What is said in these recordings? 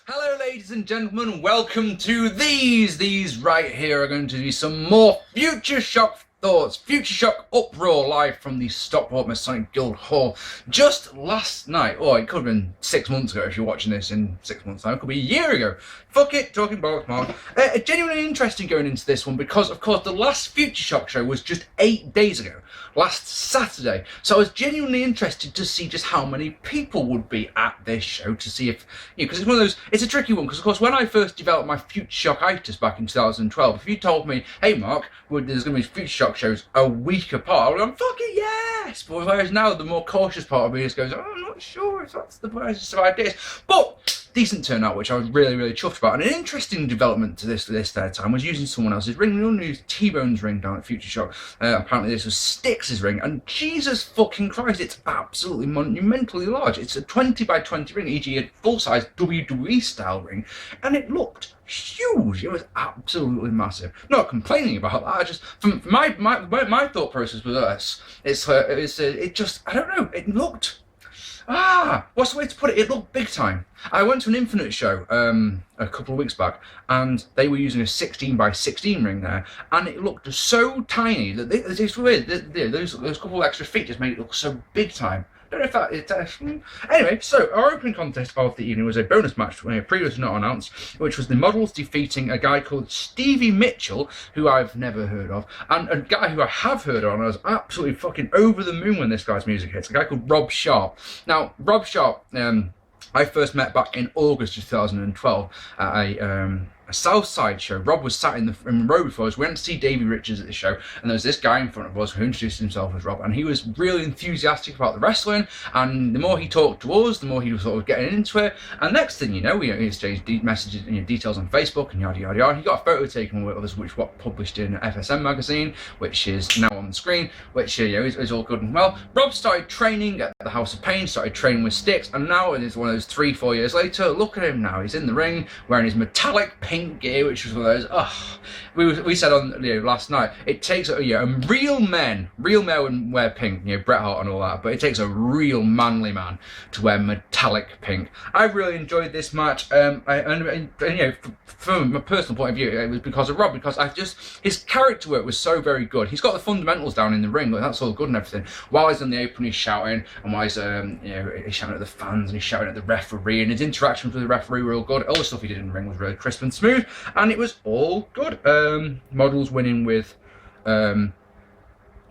Hello ladies and gentlemen, welcome to these. These right here are going to be some more Future Shock thoughts, Future Shock uproar live from the Stockport Masonic Guild Hall just last night. Or it could have been 6 months ago if you're watching this in 6 months time. It could be a year ago. Fuck it, talking bollocks, Mark. Genuinely interesting going into this one because, of course, the last Future Shock show was just 8 days ago, last Saturday. So I was genuinely interested to see just how many people would be at this show to see if, because it's one of those, it's a tricky one because, of course, when I first developed my Future Shockitis back in 2012, if you told me, hey, Mark, there's going to be Future Shock shows a week apart, I would have gone, fuck it, yes! But whereas now the more cautious part of me just goes, oh, I'm not sure if that's the wisest of ideas. But decent turnout, which I was really, really chuffed about. And an interesting development to this third time was using someone else's ring. We only used T-Bone's ring down at Future Shock. Apparently this was Styx's ring, and Jesus fucking Christ, it's absolutely monumentally large. It's a 20 by 20 ring, e.g. a full-size WWE style ring, and it looked huge. It was absolutely massive. Not complaining about that. I just, from my thought process with this, it just, I don't know. It looked. What's the way to put it? It looked big time. I went to an Infinite show a couple of weeks back, and they were using a 16 by 16 ring there, and it looked so tiny that it's weird. Those couple of extra feet just made it look so big time. I don't know if that anyway, so our opening contest of the evening was a bonus match, previously not announced, which was the models defeating a guy called Stevie Mitchell, who I've never heard of, and a guy who I have heard of, and I was absolutely fucking over the moon when this guy's music hits, a guy called Rob Sharp. Now, Rob Sharp, I first met back in August 2012 at a Southside show. Rob was sat in the row before us. We went to see Davey Richards at the show, and there was this guy in front of us who introduced himself as Rob, and he was really enthusiastic about the wrestling, and the more he talked to us, the more he was sort of getting into it, and next thing you know, he exchanged messages and details on Facebook and yada yada yada. He got a photo taken with us, which was published in FSM magazine, which is now on the screen, which is all good and well. Rob started training at the House of Pain, started training with Styx, and now it is one of those 3-4 years later. Look at him now. He's in the ring wearing his metallic pink gear, which was one of those. We said on last night, it takes real men wear pink, Bret Hart and all that, but it takes a real manly man to wear metallic pink. I really enjoyed this match, and from a personal point of view, it was because of Rob, because his character work was so very good. He's got the fundamentals down in the ring, that's all good and everything. While he's on the apron, he's shouting, and while he's he's shouting at the fans and he's shouting at the referee, and his interactions with the referee were all good. All the stuff he did in the ring was really crisp and smooth, and it was all good. Models winning with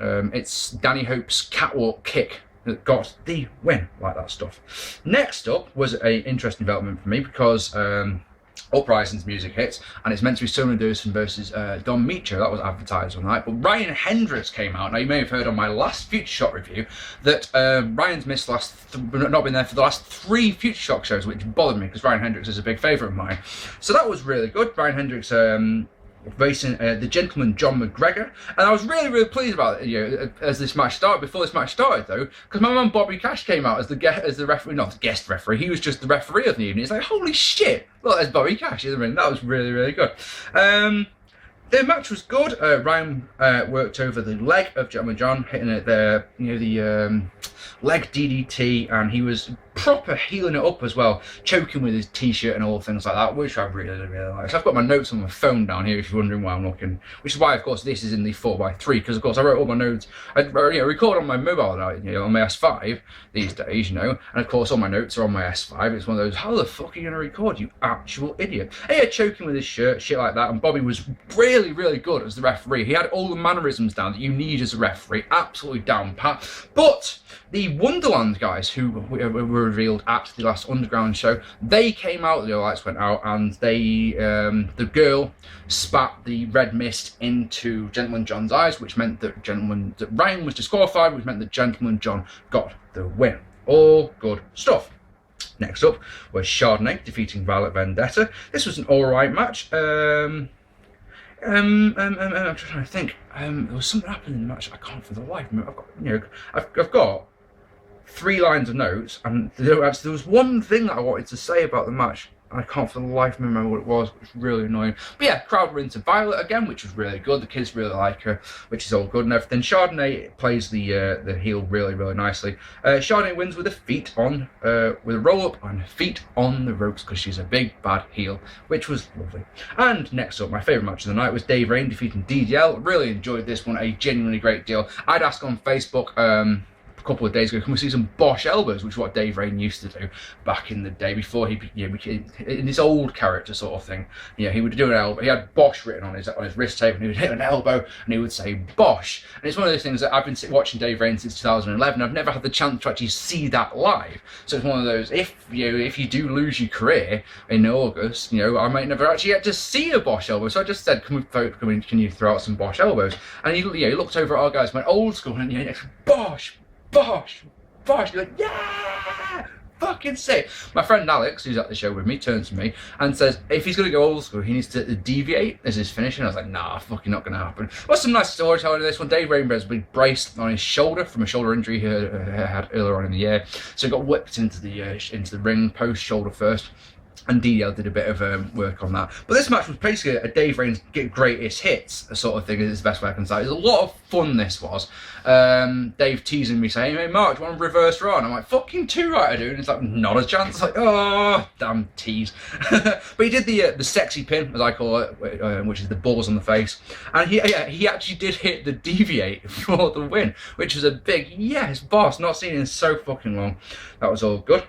it's Danny Hope's catwalk kick that got the win, like that stuff. Next up was an interesting development for me because Uprising's music hits, and it's meant to be Sonia Durson versus Don Micho. That was advertised on that. But Ryan Hendricks came out. Now, you may have heard on my last Future Shock review that Ryan's missed not been there for the last 3 Future Shock shows, which bothered me because Ryan Hendricks is a big favourite of mine. So that was really good. Ryan Hendricks facing the gentleman John McGregor, and I was really, really pleased about it. As this match started. Before this match started, though, because my man Bobby Cash came out as the referee, not the guest referee. He was just the referee of the evening. It's like, holy shit! Look, there's Bobby Cash in the ring. That was really, really good. The match was good. Ryan worked over the leg of Gentleman John, hitting it there, the leg DDT, and he was proper healing it up as well, choking with his t-shirt and all things like that, which I really, really like. So I've got my notes on my phone down here if you're wondering why I'm looking, which is why, of course, this is in the 4x3, because, of course, I wrote all my notes. I record on my mobile now, on my S5 these days, and, of course, all my notes are on my S5. It's one of those, how the fuck are you going to record, you actual idiot? And yeah, choking with his shirt, shit like that, and Bobby was really, really good as the referee. He had all the mannerisms down that you need as a referee, absolutely down pat. But the Wonderland guys, who were revealed at the last Underground show, they came out, the lights went out, and they, the girl spat the red mist into Gentleman John's eyes, which meant that Ryan was disqualified, which meant that Gentleman John got the win. All good stuff. Next up was Chardonnay defeating Violet Vendetta. This was an alright match. I'm trying to think. There was something happened in the match I can't for the life of me. I've got 3 lines of notes, and there was one thing that I wanted to say about the match, I can't for the life of me remember what it was. It was really annoying. But yeah, crowd were into Violet again, which was really good. The kids really like her, which is all good and everything. Chardonnay plays the heel really, really nicely. Chardonnay wins with a with a roll up and feet on the ropes because she's a big bad heel, which was lovely. And next up, my favourite match of the night was Dave Rain defeating DDL. Really enjoyed this one, a genuinely great deal. I'd ask on Facebook a couple of days ago, can we see some Bosch elbows, which is what Dave Rain used to do back in the day before he became in his old character sort of thing. He would do an elbow. He had Bosch written on his wrist tape, and he would hit an elbow and he would say Bosch. And it's one of those things that I've been watching Dave Rain since 2011. I've never had the chance to actually see that live. So it's one of those, if you do lose your career in August, I might never actually get to see a Bosch elbow. So I just said, can you throw out some Bosch elbows? And he looked over at our guys, went old school, and Bosch. You're like, yeah, fucking sick. My friend Alex, who's at the show with me, turns to me and says, if he's going to go old school, he needs to deviate as his finish. And I was like, nah, fucking not going to happen. What's some nice storytelling in this one? Dave Rainbow's been braced on his shoulder from a shoulder injury he had earlier on in the year. So he got whipped into the ring post shoulder first. And DDL did a bit of work on that. But this match was basically a Dave Rain's greatest hits sort of thing, is the best way I can say. It was a lot of fun, this was. Dave teasing me saying, hey Mark, do you want to reverse Raw? And I'm like, fucking too right I do. And it's like, not a chance. It's like, oh, damn tease. But he did the sexy pin, as I call it, which is the balls on the face. And he actually did hit the deviate for the win, which was a big, yes, boss. Not seen it in so fucking long. That was all good.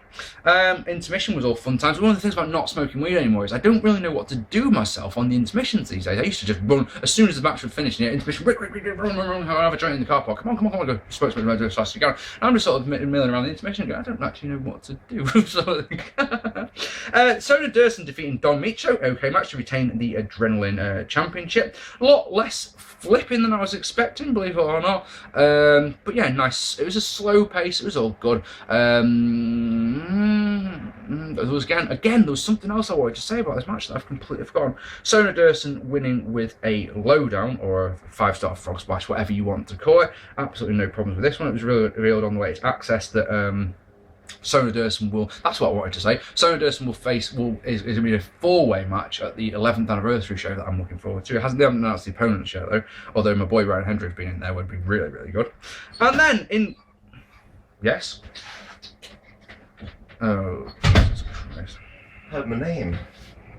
Intermission was all fun times. One of the things about not smoking weed anymore is I don't really know what to do myself on the intermissions these days. I used to just run as soon as the match would finish. Intermission, run, have a joint in the car park. Come on, go smoke as fast as you can. And I'm just sort of milling around the intermission going, I don't actually know what to do. Sona Durson defeating Don Micho. Okay, match to retain the Adrenaline Championship. A lot less flipping than I was expecting, believe it or not. But yeah, nice. It was a slow pace. It was all good. There was there was something else I wanted to say about this match that I've completely forgotten. Sona Durson winning with a lowdown or a 5-star frog splash, whatever you want to call it. Absolutely no problems with this one. It was really revealed on the way to Access that Sona Durson will, that's what I wanted to say, Sona Durson is going to be a 4-way match at the 11th anniversary show that I'm looking forward to. They haven't announced the opponent yet though, although my boy Ryan Hendrick being in there would be really, really good. And then yes? Oh, Jesus Christ. Heard my name.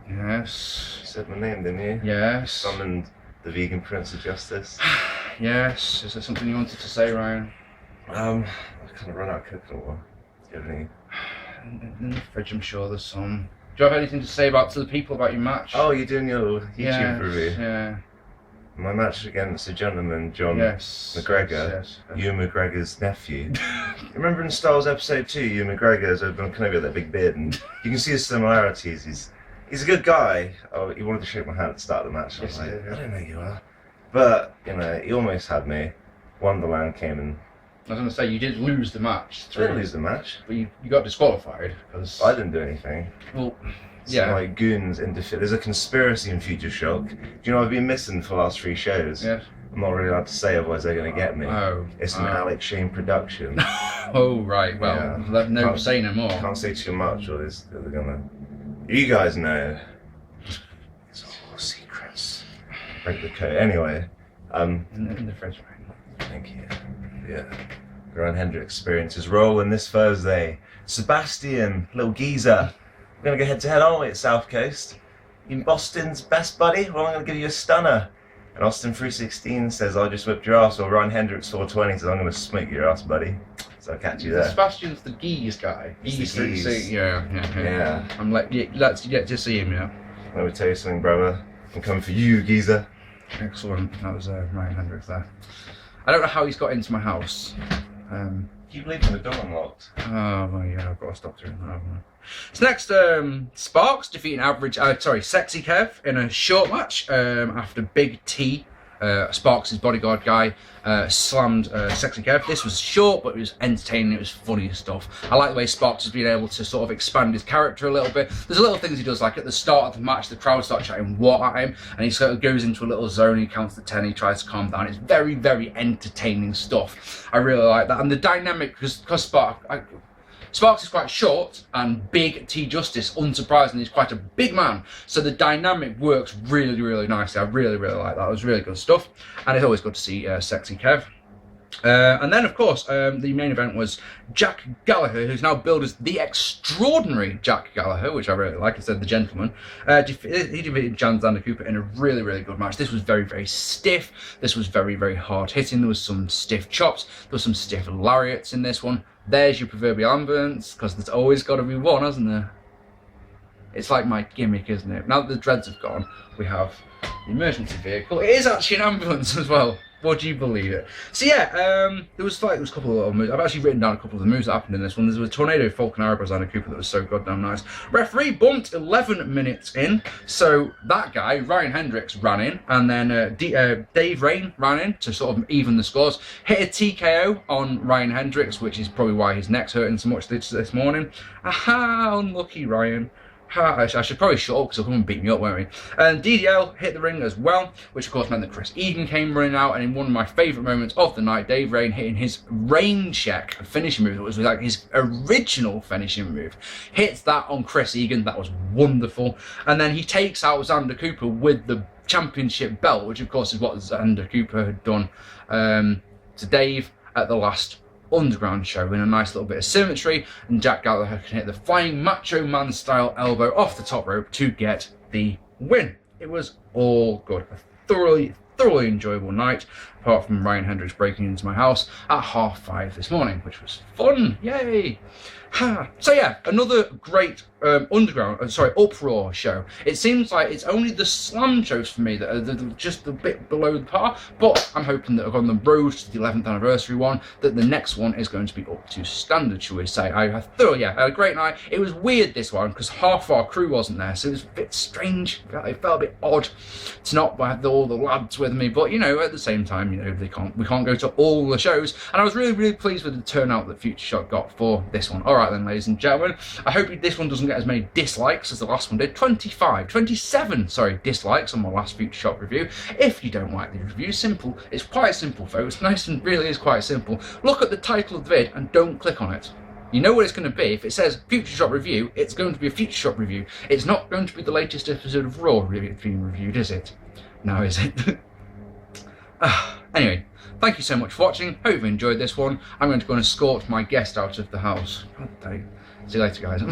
Yes. You said my name, didn't you? Yes. Summoned the vegan Prince of Justice. Yes. Is there something you wanted to say, Ryan? I kind of run out of cooking oil. Do you have any? In the fridge, I'm sure there's some. Do you have anything to say to the people about your match? Oh, you're doing your YouTube review? Yeah. My match against the gentleman, John McGregor, yes. Ewan McGregor's nephew. Remember in Star Wars Episode 2, Ewan McGregor's kind of got that big beard, and you can see the similarities. He's a good guy. Oh, he wanted to shake my hand at the start of the match. I was like, I don't know who you are. But, he almost had me. Wonderland came and... I was going to say, you did lose the match. I didn't lose the match. But you got disqualified. Because I didn't do anything. Well... Yeah. Some goons interfere. There's a conspiracy in Futureshock. Do you know I've been missing for the last 3 shows? Yes. I'm not really allowed to say, otherwise they're going to get me. Oh. It's an Alex Shane production. Oh, right. Well, no say no more. Can't say too much, or they're going to... You guys know. It's all secrets. Break the code. Anyway. In the fridge, right? Thank you. Yeah. Ron Hendrick experiences rolling this Thursday. Sebastian, little geezer. We're going to go head-to-head, aren't we, at South Coast? You Boston's best buddy? Well, I'm going to give you a stunner. And Austin 316 says, I just whipped your ass. Or Ryan Hendricks 420 says, I'm going to smake your ass, buddy. So I'll catch you there. Sebastian's the geese guy. Geese. Yeah. I'm like, let's get to see him, yeah. Let me tell you something, brother. I'm coming for you, geezer. Excellent. That was Ryan Hendricks there. I don't know how he's got into my house. Keep leaving the door unlocked. Oh, well, yeah, I've got to stop doing that, haven't I? So next, Sparks defeating Sexy Kev in a short match after Big T, Sparks' bodyguard guy, slammed Sexy Kev. This was short, but it was entertaining, it was funny stuff. I like the way Sparks has been able to sort of expand his character a little bit. There's little things he does, like at the start of the match, the crowd start shouting what at him, and he sort of goes into a little zone, he counts to 10, he tries to calm down. It's very, very entertaining stuff. I really like that. And the dynamic, because Sparks... Sparks is quite short, and Big T Justice, unsurprisingly, is quite a big man. So the dynamic works really, really nicely. I really, really like that. It was really good stuff. And it's always good to see Sexy Kev. And then, of course, the main event was Jack Gallagher, who's now billed as the extraordinary Jack Gallagher, which I really like. I said the gentleman. He defeated Xander Cooper in a really, really good match. This was very, very stiff. This was very, very hard hitting. There was some stiff chops. There was some stiff lariats in this one. There's your proverbial ambulance, because there's always got to be one, hasn't there? It's like my gimmick, isn't it? Now that the dreads have gone, we have the emergency vehicle. It is actually an ambulance as well. Would you believe it? So yeah, there was a couple of little moves. I've actually written down a couple of the moves that happened in this one. There was a tornado Falcon Arrow by Xander Cooper that was so goddamn nice. Referee bumped 11 minutes in, so that guy, Ryan Hendricks, ran in, and then Dave Rain ran in to sort of even the scores. Hit a TKO on Ryan Hendricks, which is probably why his neck's hurting so much this morning. Aha, unlucky Ryan. I should probably shut up because he'll come and beat me up, won't he? And DDL hit the ring as well, which of course meant that Chris Egan came running out, and in one of my favourite moments of the night, Dave Rain hitting his rain check finishing move. It was like his original finishing move. Hits that on Chris Egan. That was wonderful. And then he takes out Xander Cooper with the championship belt, which of course is what Xander Cooper had done to Dave at the last Underground show, in a nice little bit of symmetry, and Jack Gallagher can hit the flying Macho Man style elbow off the top rope to get the win. It was all good. A thoroughly enjoyable night, apart from Ryan Hendricks breaking into my house at 5:30 this morning, which was fun. Yay! So yeah, another great uproar show. It seems like it's only the slam shows for me that are just a bit below the par, but I'm hoping that on the road to the 11th anniversary one, that the next one is going to be up to standard, shall we say. I had a great night. It was weird, this one, because half our crew wasn't there, so it was a bit strange. It felt a bit odd to not have all the lads with me, but at the same time, we can't go to all the shows, and I was really, really pleased with the turnout that Futureshock got for this one. Alright then, ladies and gentlemen, I hope this one doesn't get as many dislikes as the last one did. 27 dislikes on my last Futureshock review. If you don't like the review, it's quite simple, folks. Nice and really is quite simple. Look at the title of the vid and don't click on it. You know what it's going to be. If it says Futureshock review, it's going to be a Futureshock review. It's not going to be the latest episode of Raw being reviewed, is it? No, is it? Anyway, thank you so much for watching. Hope you enjoyed this one. I'm going to go and escort my guest out of the house. God damn. See you later, guys.